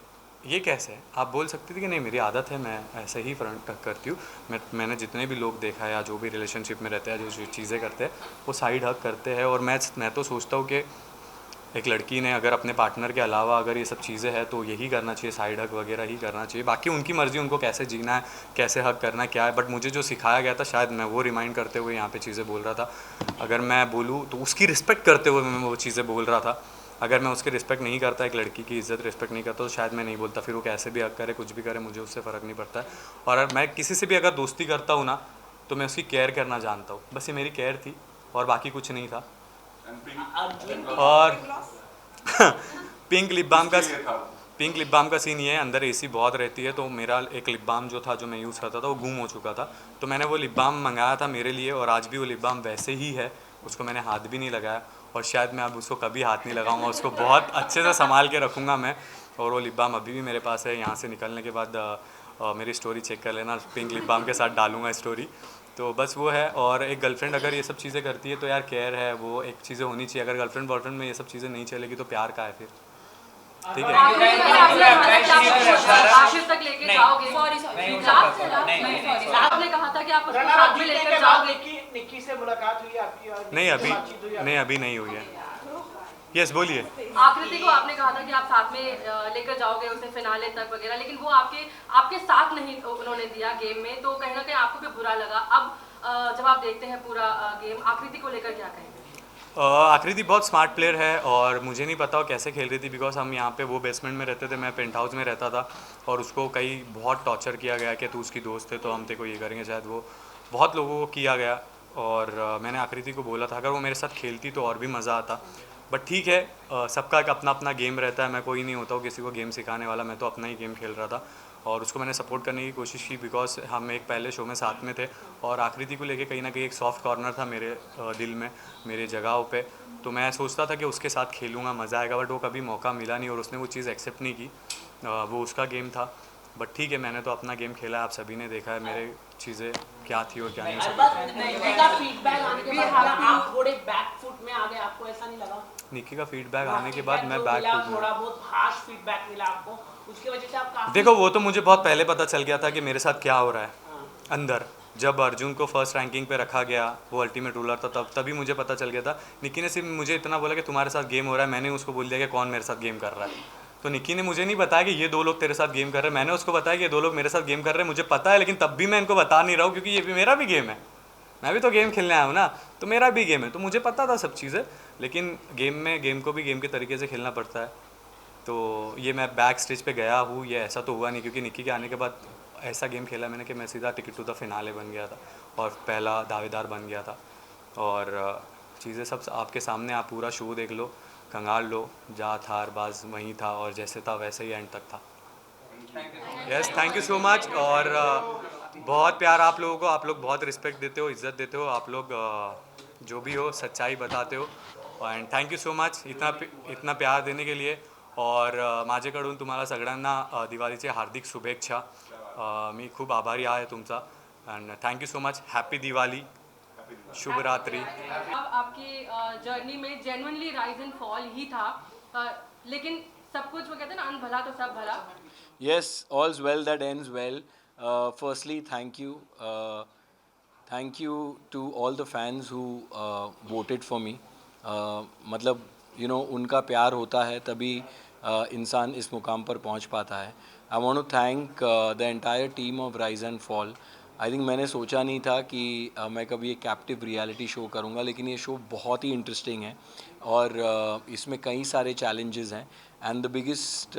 ये कैसे है। आप बोल सकती थी कि नहीं मेरी आदत है, मैं ऐसे ही फ्रंट हक करती हूँ। मैंने जितने भी लोग देखा है या जो भी रिलेशनशिप में रहते हैं, जो चीज़ें करते हैं, वो साइड हक करते हैं। और मैं तो सोचता हूँ कि एक लड़की ने अगर अपने पार्टनर के अलावा अगर ये सब चीज़ें हैं तो यही करना चाहिए, साइड हक वगैरह ही करना चाहिए। बाकी उनकी मर्ज़ी, उनको कैसे जीना है, कैसे हक करना है, क्या है। बट मुझे जो सिखाया गया था, शायद मैं वो रिमाइंड करते हुए यहाँ पे चीज़ें बोल रहा था। अगर मैं बोलूँ तो उसकी रिस्पेक्ट करते हुए मैं वो चीज़ें बोल रहा था। अगर मैं उसकी रिस्पेक्ट नहीं करता, एक लड़की की इज़्ज़त रिस्पेक्ट नहीं करता, तो शायद मैं नहीं बोलता। फिर वो कैसे भी हक करे, कुछ भी करे, मुझे उससे फ़र्क नहीं पड़ता है। और मैं किसी से भी अगर दोस्ती करता हूँ ना, तो मैं उसकी केयर करना जानता हूँ। बस ये मेरी केयर थी और बाकी कुछ नहीं था। और पिंक लिप बाम का सीन ये है, अंदर एसी बहुत रहती है, तो मेरा एक लिप बाम जो था, जो मैं यूज़ करता था, वो गुम हो चुका था। तो मैंने वो लिप बाम मंगाया था मेरे लिए, और आज भी वो लिप बाम वैसे ही है, उसको मैंने हाथ भी नहीं लगाया। और शायद मैं अब उसको कभी हाथ नहीं लगाऊंगा, उसको बहुत अच्छे से संभाल के रखूँगा मैं। और वो लिप बाम अभी भी मेरे पास है। यहाँ से निकलने के बाद मेरी स्टोरी चेक कर लेना, पिंक लिप बाम के साथ डालूँगा स्टोरी। तो बस वो है। और एक गर्लफ्रेंड अगर ये सब चीज़ें करती है तो यार केयर है, वो एक चीज़ें होनी चाहिए। अगर गर्लफ्रेंड बॉयफ्रेंड में ये सब चीज़ें नहीं चलेगी तो प्यार का है फिर, ठीक है। आखिर तक लेके जाओगे। आपने कहा था कि आप उसको साथ में लेकर जाओगे। निक्की से मुलाकात हुई आपकी? और नहीं, अभी नहीं हुई है। यस बोलिए। आकृति को आपने कहा था कि आप साथ में लेकर जाओगे उसे फिनाले तक वगैरह, लेकिन वो आपके साथ नहीं उन्होंने दिया गेम में, तो कहीं ना कहीं आपको भी बुरा लगा। अब जब आप देखते हैं पूरा गेम, आकृति को लेकर क्या कहेंगे? आकृति बहुत स्मार्ट प्लेयर है और मुझे नहीं पता वो कैसे खेल रही थी, बिकॉज हम यहाँ पे वो बेसमेंट में रहते थे, मैं पेंट हाउस में रहता था, और उसको कई बहुत टॉर्चर किया गया कि तू उसकी दोस्त है तो हम तेरे को ये करेंगे। शायद वो बहुत लोगों को किया गया। और मैंने आकृति को बोला था अगर वो मेरे साथ खेलती तो और भी मज़ा आता। बट ठीक है, सबका एक अपना अपना गेम रहता है। मैं कोई नहीं होता हूँ किसी को गेम सिखाने वाला, मैं तो अपना ही गेम खेल रहा था। और उसको मैंने सपोर्ट करने की कोशिश की, बिकॉज हम एक पहले शो में साथ में थे। और आकृति को लेके कहीं ना कहीं एक सॉफ्ट कॉर्नर था मेरे दिल में, मेरे जगहों पे। तो मैं सोचता था कि उसके साथ खेलूँगा, मज़ा आएगा, बट वो कभी मौका मिला नहीं और उसने वो चीज़ एक्सेप्ट नहीं की। वो उसका गेम था। बट ठीक है, मैंने तो अपना गेम खेला है, आप सभी ने देखा है मेरे चीज़ें क्या थी और क्या नहीं। निक्की का फीडबैक आने के बाद मैं बैक थोड़ा बहुत हार्श फीडबैक मिला आपको, उसकी वजह से आप काफी... देखो वो तो मुझे बहुत पहले पता चल गया था कि मेरे साथ क्या हो रहा है अंदर। जब अर्जुन को फर्स्ट रैंकिंग पे रखा गया, वो अल्टीमेट रूलर था, तभी मुझे पता चल गया था। निक्की ने सिर्फ मुझे इतना बोला कि तुम्हारे साथ गेम हो रहा है, मैंने उसको बोल दिया कि कौन मेरे साथ गेम कर रहा है। तो निक्की ने मुझे नहीं बताया कि ये दो लोग तेरे साथ गेम कर रहे हैं, मैंने उसको बताया कि ये दो लोग मेरे साथ गेम कर रहे हैं। मुझे पता है, लेकिन तब भी मैं इनको बता नहीं रहा हूँ, क्योंकि ये भी मेरा भी गेम है, मैं भी तो गेम खेलने आया हूँ ना, तो मेरा भी गेम है। तो मुझे पता था सब चीज़ें, लेकिन गेम को भी गेम के तरीके से खेलना पड़ता है। तो ये मैं बैक स्टेज पे गया हूँ, ये ऐसा तो हुआ नहीं, क्योंकि निक्की के आने के बाद ऐसा गेम खेला मैंने कि मैं सीधा टिकट टू द फिनाले बन गया था और पहला दावेदार बन गया था। और चीज़ें सब आपके सामने, आप पूरा शो देख लो, कंगाल लो, जहाँ था अरबाज वहीं था और जैसे था वैसे ही एंड तक था। Yes, thank you so much. और बहुत प्यार आप लोगों को, आप लोग बहुत रिस्पेक्ट देते हो, इज्जत देते हो, आप लोग जो भी हो सच्चाई बताते हो। And thank you so much इतना प्यार देने के लिए. और माझ्याकडून तुम्हाला सगळ्यांना दिवाळीचे हार्दिक शुभेच्छा. मी खूप आभारी आहे तुमचा. And thank you so much. Happy Diwali, शुभ रात्रि. अब आपकी जर्नी में जेन्युइनली राइज एंड फॉल ही था, लेकिन सब कुछ वो कहते हैं ना, अन भला तो सब भला. Yes, all's well that ends well. Firstly, thank you to all the fans who voted for me. मतलब उनका प्यार होता है तभी इंसान इस मुकाम पर पहुंच पाता है. I want to thank the entire team of Rise and Fall. I think मैंने सोचा नहीं था कि मैं कभी एक कैप्टिव रियलिटी शो करूंगा, लेकिन ये शो बहुत ही इंटरेस्टिंग है और इसमें कई सारे चैलेंजेस हैं. And the biggest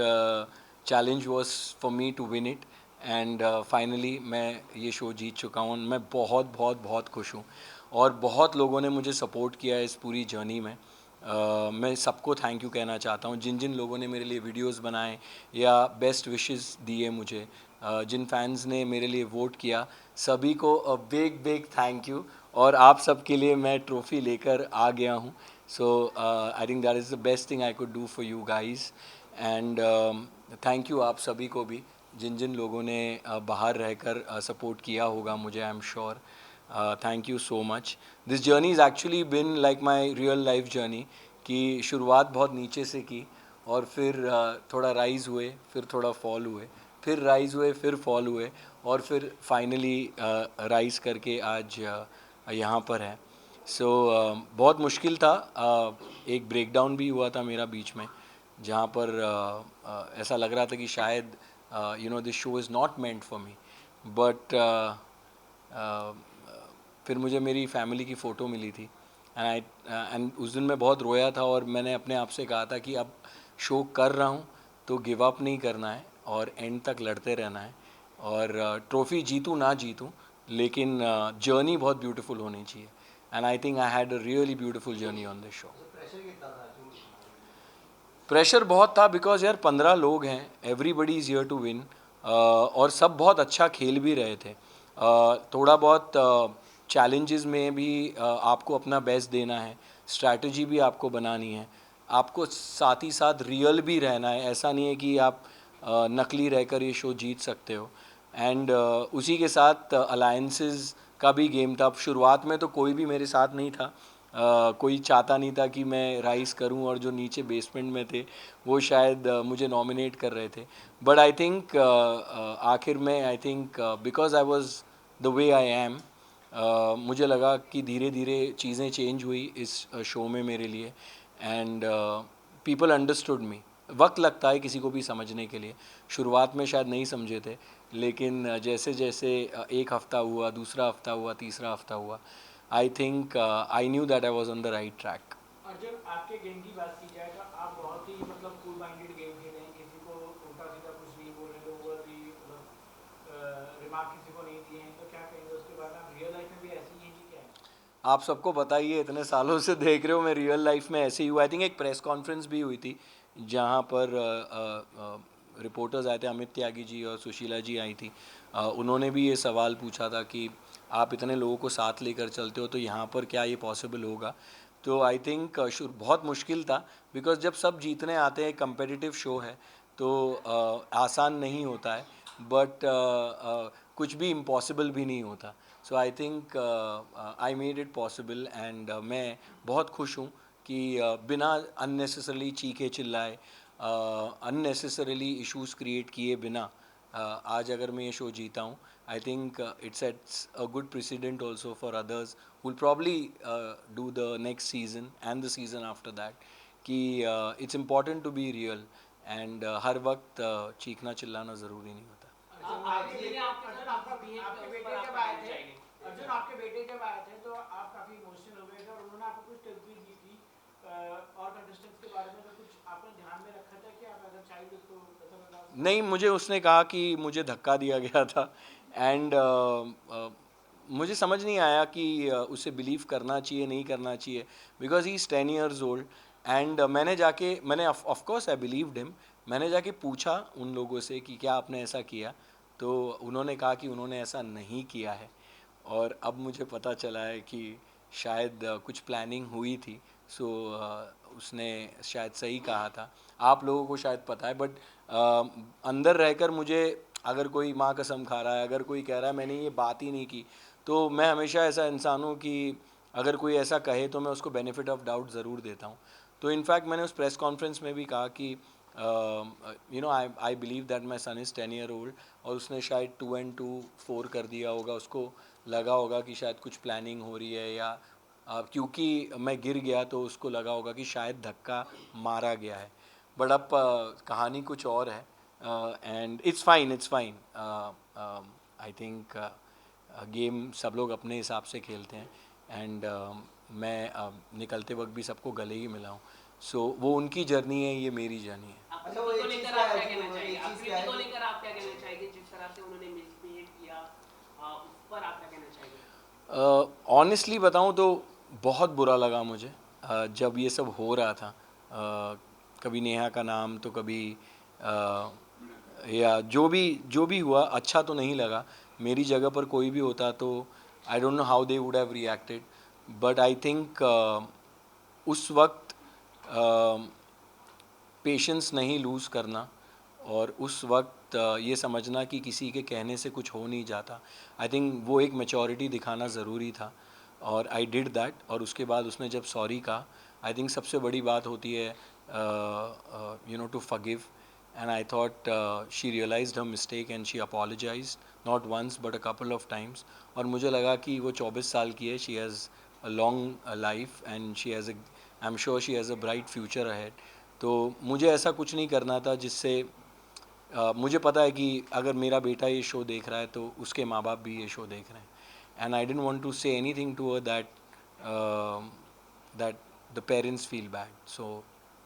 challenge was for me to win it and finally मैं ये शो जीत चुका हूँ। मैं बहुत बहुत बहुत खुश हूँ और बहुत लोगों ने मुझे सपोर्ट किया है इस पूरी जर्नी में। मैं सबको थैंक यू कहना चाहता हूँ, जिन जिन लोगों ने मेरे लिए वीडियोस बनाए या बेस्ट विशेस दिए मुझे, जिन फैंस ने मेरे लिए वोट किया, सभी को a big big thank you. और आप सबके लिए मैं ट्रॉफ़ी लेकर आ गया हूँ। So I think that is the best thing I could do for you guys and thank you आप सभी को भी, जिन जिन लोगों ने बाहर रहकर सपोर्ट किया होगा मुझे, I am sure. Thank you so much. This journey is actually been like my real life journey, कि शुरुआत बहुत नीचे से की और फिर थोड़ा राइज़ हुए, फिर थोड़ा फॉल हुए, फिर राइज़ हुए, फिर फॉल हुए और फिर फाइनली राइज़ करके आज यहाँ पर है। सो बहुत मुश्किल था। एक ब्रेकडाउन भी हुआ था मेरा बीच में, जहाँ पर ऐसा लग रहा था कि शायद you know this show is not meant for me, but फिर मुझे मेरी फैमिली की फ़ोटो मिली थी एंड उस दिन मैं बहुत रोया था और मैंने अपने आप से कहा था कि अब शो कर रहा हूँ तो गिव अप नहीं करना है और एंड तक लड़ते रहना है और ट्रॉफ़ी जीतूँ ना जीतूँ, लेकिन जर्नी बहुत ब्यूटीफुल होनी चाहिए and I think I had a really beautiful journey on this show. Pressure बहुत था बिकॉज यार 15 लोग हैं, everybody is here to win और सब बहुत अच्छा खेल भी रहे थे। थोड़ा बहुत चैलेंजेस में भी आपको अपना बेस्ट देना है, स्ट्रैटेजी भी आपको बनानी है, आपको साथ ही साथ रियल भी रहना है। ऐसा नहीं है कि आप नकली रहकर ये शो जीत सकते हो। एंड उसी के साथ अलायंसेस का भी गेम था। शुरुआत में तो कोई भी मेरे साथ नहीं था, कोई चाहता नहीं था कि मैं राइज करूं और जो नीचे बेसमेंट में थे वो शायद मुझे नॉमिनेट कर रहे थे। बट आई थिंक आखिर में I think because I was the way I am, मुझे लगा कि धीरे धीरे चीज़ें चेंज हुई इस शो में मेरे लिए एंड पीपल अंडरस्टूड मी। वक्त लगता है किसी को भी समझने के लिए, शुरुआत में शायद नहीं समझे थे, लेकिन जैसे जैसे एक हफ़्ता हुआ, दूसरा हफ़्ता हुआ, तीसरा हफ़्ता हुआ, आई think I knew that I was on the right track. Arjun, आपके गेम की बात की जाए तो आप बहुत ही मतलब कूल माइंडेड गेम खेले हैं, किसी को उल्टा सीधा कुछ नहीं बोले, लोगों की मतलब रिमार्क किसी को नहीं दिए हैं, तो क्या कहेंगे उसके बारे में? आप रियल लाइफ में भी ऐसे ही हैं कि क्या है? आप सबको बताइए, इतने सालों से देख रहे हो, मैं रियल लाइफ में ऐसे ही हुआ। आई थिंक एक प्रेस कॉन्फ्रेंस भी हुई थी जहाँ पर रिपोर्टर्स आए थे, अमित त्यागी जी और सुशीला जी आई थी। उन्होंने भी ये सवाल पूछा था कि आप इतने लोगों को साथ लेकर चलते हो तो यहाँ पर क्या ये पॉसिबल होगा। तो आई थिंक बहुत मुश्किल था बिकॉज जब सब जीतने आते हैं, कंपेटिटिव शो है तो आसान नहीं होता है, बट कुछ भी इम्पॉसिबल भी नहीं होता। So I think I made it possible and मैं बहुत खुश हूँ कि बिना अननेसेसरली चीखे चिल्लाए, अननेसेसरली इश्यूज़ क्रिएट किए बिना आज अगर मैं ये शो जीता हूँ, I think it sets a good president also for others who will probably do the next season and the season after that, कि it's important to be real and हर वक्त चीखना चिल्लाना ज़रूरी नहीं होता। अर्जुन, आपके बेटे जब आए थे तो आप काफ़ी इमोशनल हो गए थे और उन्होंने आपको कुछ टिप्स भी दी थी और कंटेस्टेंट्स के बारे में, तो कुछ आपने ध्यान में रखा था कि आप अगर चाइल्ड उसको? नहीं, मुझे उसने कहा कि मुझे धक्का दिया गया था एंड मुझे समझ नहीं आया कि उसे बिलीव करना चाहिए नहीं करना चाहिए, because he is 10 years old and मैंने of course I believed him. मैंने जाके पूछा उन लोगों से कि क्या आपने ऐसा किया, तो उन्होंने कहा कि उन्होंने ऐसा नहीं किया है और अब मुझे पता चला है कि शायद कुछ प्लानिंग हुई थी। सो उसने शायद सही कहा था। आप लोगों को शायद पता है, बट अंदर रहकर मुझे अगर कोई माँ कसम खा रहा है, अगर कोई कह रहा है मैंने ये बात ही नहीं की, तो मैं हमेशा ऐसा इंसान हूँ कि अगर कोई ऐसा कहे तो मैं उसको बेनिफिट ऑफ डाउट ज़रूर देता हूँ। तो इनफैक्ट मैंने उस प्रेस कॉन्फ्रेंस में भी कहा कि you know I believe that my son is 10 year old, और उसने शायद 2 and 2 4 कर दिया होगा। उसको लगा होगा कि शायद कुछ प्लानिंग हो रही है, या क्योंकि मैं गिर गया तो उसको लगा होगा कि शायद धक्का मारा गया है। बट अब कहानी कुछ और है and it's fine. I think game सब लोग अपने हिसाब से खेलते हैं एंड मैं निकलते वक्त भी सबको गले ही मिला हूँ। सो वो उनकी जर्नी है, ये मेरी जर्नी है। अच्छा वो को एक चीज लेकर क्या आप है क्या कहना वो चाहेंगे? एक चीज आकृति क्या है को कि- लेकर आप क्या कहना चाहेंगे? जिस तरह से उन्होंने मिसबिहेव किया उस पर आप क्या कहना चाहेंगे? ऑनेस्टली बताऊं तो बहुत बुरा लगा मुझे जब ये सब हो रहा था। कभी नेहा का नाम तो कभी या जो भी हुआ अच्छा तो नहीं लगा। मेरी जगह पर कोई भी होता तो I don't know how they would have reacted, but I think उस वक्त पेशेंस नहीं लूज़ करना और उस वक्त ये समझना कि किसी के कहने से कुछ हो नहीं जाता, आई थिंक वो एक मैच्योरिटी दिखाना ज़रूरी था और आई डिड दैट। और उसके बाद उसने जब सॉरी कहा, आई थिंक सबसे बड़ी बात होती है you know to forgive, and I thought she realized her mistake and she apologized not once but a couple of times। और मुझे लगा कि वो 24 साल की है, she has a long life and she has a I'm sure she has a bright future ahead। तो मुझे ऐसा कुछ नहीं करना था जिससे मुझे पता है कि अगर मेरा बेटा ये शो देख रहा है तो उसके माँ बाप भी ये शो देख रहे हैं, and I didn't want to say anything to her that the parents feel bad, so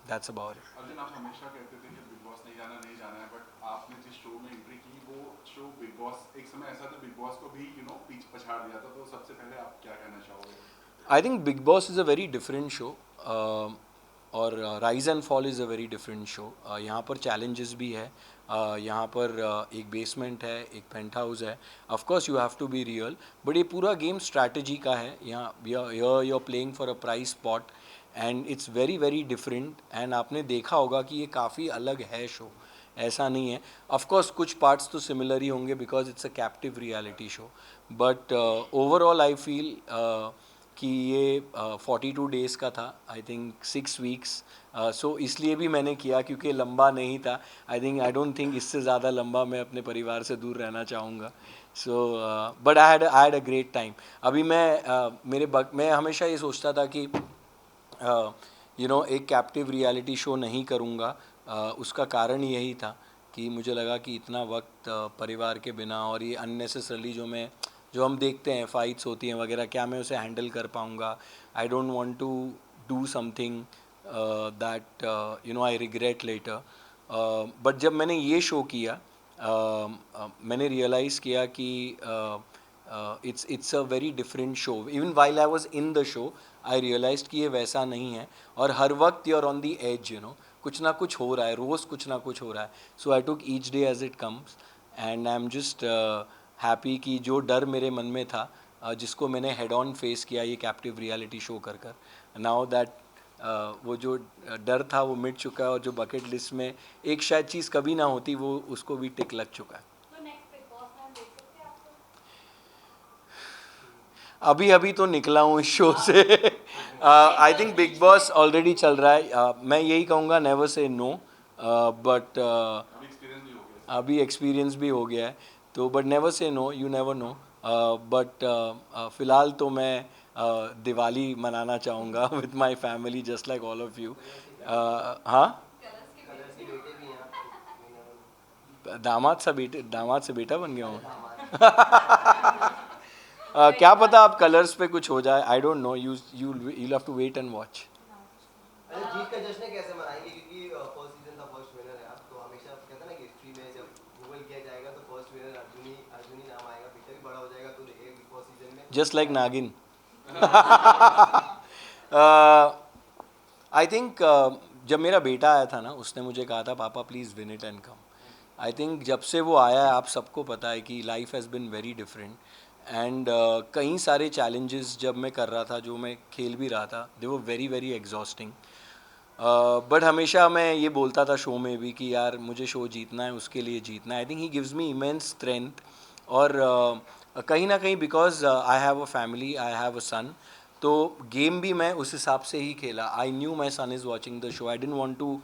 that's about it. Arjun, आप हमेशा कहते थे कि बिग बॉस नहीं जाना है, बट आपने जिस शो में एंट्री की वो शो बिग बॉस एक समय ऐसा था बिग बॉस को भी पीछे पछाड़ दिया था, तो सबसे पहले आप क्या कहना चाहोगे? I think Bigg Boss is a very different show और rise and fall is a very different show. यहाँ पर चैलेंजेस भी है, यहाँ पर एक बेसमेंट है, एक पेंट हाउस है। Of course you have to be real, but ये पूरा गेम स्ट्रैटेजी का है। यहाँ you are playing for a prize spot and it's very very different. And आपने देखा होगा कि ये काफ़ी अलग है शो, ऐसा नहीं है। ऑफ कोर्स कुछ पार्ट्स तो सिमिलर ही होंगे because it's a captive reality show, but overall I feel कि ये 42 डेज़ का था, आई थिंक 6 वीक्स। सो इसलिए भी मैंने किया क्योंकि लंबा नहीं था। आई डोंट थिंक इससे ज़्यादा लंबा मैं अपने परिवार से दूर रहना चाहूँगा। So but I had a great time. अभी मैं हमेशा ये सोचता था कि एक कैप्टिव रियलिटी शो नहीं करूँगा। उसका कारण यही था कि मुझे लगा कि इतना वक्त परिवार के बिना और ये अननेसेसरली जो हम देखते हैं फाइट्स होती हैं वगैरह, क्या मैं उसे हैंडल कर पाऊँगा। I don't want to do something that I regret later. But जब मैंने ये शो किया मैंने रियलाइज़ किया कि it's a very different show. Even while I was in the show, I realized कि ये वैसा नहीं है और हर वक्त you're on the edge, कुछ ना कुछ हो रहा है, रोज़ कुछ ना कुछ हो रहा है। So I took each day as it comes and I'm just happy कि जो डर मेरे मन में था जिसको मैंने head on face किया ये captive reality show कर now that वो जो डर था वो मिट चुका है और जो बकेट लिस्ट में एक शायद चीज़ कभी ना होती वो उसको भी टिक लग चुका है। अभी तो निकला हूँ इस शो से। आई थिंक बिग बॉस ऑलरेडी चल रहा है। मैं यही कहूँगा नेवर से नो, बट अभी एक्सपीरियंस भी हो गया है तो but never say no, you never know. But फ़िलहाल तो मैं दिवाली मनाना चाहूँगा with my family just like all of you. हाँ, दामाद से बेटा बन गया हूँ। क्या पता आप कलर्स पे कुछ हो जाए, I don't know, you'll have to wait and watch। अच्छा, जीत का जश्न कैसे मनाएंगे क्योंकि फर्स्ट सीजन का फर्स्ट विनर है आप, तो हमेशा कहते हैं ना कि हिस्ट्री में जब गूगल किया जाएगा तो फर्स्ट विनर अर्जुनी नाम आएगा, पिक्चर भी बड़ा हो जाएगा तो देखेगा कि फर्स्ट सीजन में जस्ट लाइक नागिन। आई थिंक जब मेरा बेटा आया था ना उसने मुझे कहा था पापा please win it and come. I think जब से वो आया है आप सबको पता है कि life has been very different and कई सारे चैलेंजेस जब मैं कर रहा था, जो मैं खेल भी रहा था, they were very very exhausting. But हमेशा मैं ये बोलता था शो में भी कि यार मुझे शो जीतना है, उसके लिए जीतना है। I think he gives me immense strength और कहीं ना कहीं because I have a family, I have a son, तो गेम भी मैं उस हिसाब से ही खेला। I knew my son is watching the show, I didn't want to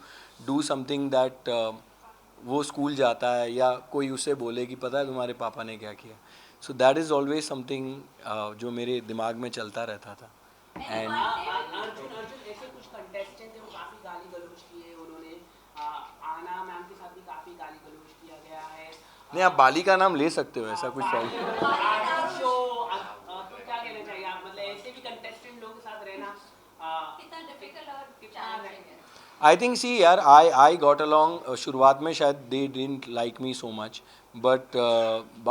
do something that वो स्कूल जाता है या कोई उसे बोले कि पता है तुम्हारे पापा ने क्या किया। So that is always something जो मेरे दिमाग में चलता रहता था। एंड अर्जुन ऐसे कुछ कंटेस्टेंट थे वो काफी गाली गलौज किए उन्होंने, आना मैम के साथ भी काफी गाली गलौज किया गया है। नहीं, आप बाली का नाम ले सकते हो, ऐसा कुछ प्रॉब्लम। शो तो क्या कहना चाहिए आप, मतलब ऐसे भी कंटेस्टेंट लोगों के साथ रहना कितना डिफिकल्ट और चैलेंजिंग है? आई थिंक सी यार आई गॉट अलॉन्ग, शुरुआत में शायद they didn't like me so much, but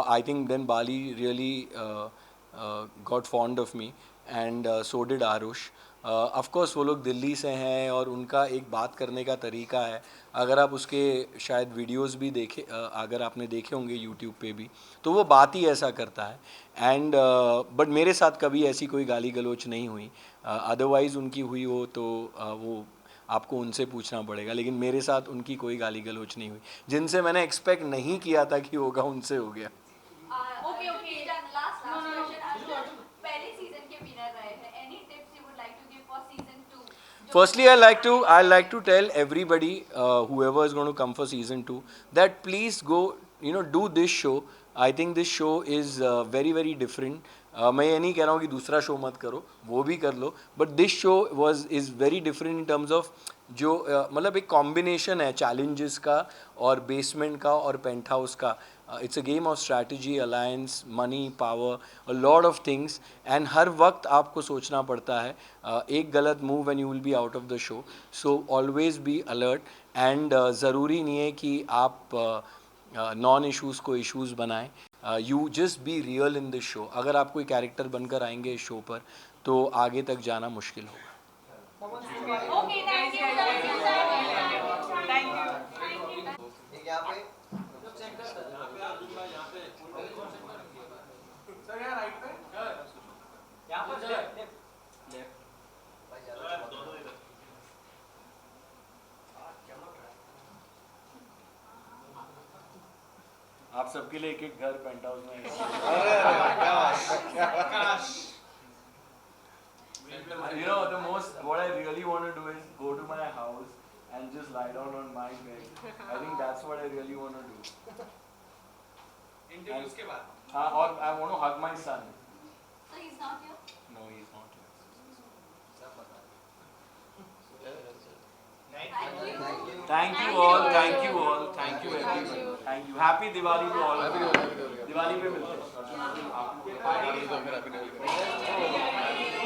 I think then Bali really got fond of me and so did Aarush. Of course वो लोग दिल्ली से हैं और उनका एक बात करने का तरीका है. अगर आप उसके शायद वीडियोस भी देखे, अगर आपने देखे होंगे यूट्यूब पे भी, तो वो बात ही ऐसा करता है. एंड बट मेरे साथ कभी ऐसी कोई गाली गलौच नहीं हुई. अदरवाइज़ उनकी हुई हो तो वो आपको उनसे पूछना पड़ेगा, लेकिन मेरे साथ उनकी कोई गाली गलौच नहीं हुई. जिनसे मैंने एक्सपेक्ट नहीं किया था कि होगा, उनसे हो गया. Okay okay last question. पहले सीजन के विनर रहे हैं. Any tips you would like to give for season 2? Firstly, I like to tell everybody, whoever is going to come for season 2, that please go, do this show. I think this show is very very different. मैं ये नहीं कह रहा हूँ कि दूसरा शो मत करो, वो भी कर लो, but this show is very different in terms of जो मतलब एक कॉम्बिनेशन है चैलेंजेस का और बेसमेंट का और पेंट हाउस का. It's a game of strategy, alliance, money, power, a lot of things, and हर वक्त आपको सोचना पड़ता है. एक गलत move and you will be out of the show. So always be alert. And ज़रूरी नहीं है कि आप नॉन इश्यूज़ को इश्यूज़ बनाएं. You just be real in this show. अगर आप कोई कैरेक्टर बनकर आएंगे इस शो पर तो आगे तक जाना मुश्किल होगा. Okay thank you. एक यहाँ पे सर यहाँ राइट पे यहाँ पर आप सबके लिए एक घर पेंट हाउस में. The most what I really want to do is go to my house and just lie down on my bed. I think that's what I really want to do. Interviews के बाद. हाँ, और I want to hug my son. So he's not here? No, he's not here. Thank you all. Thank you all. Thank you everybody. Thank you. Happy Diwali to all. Diwali पे मिलते हैं.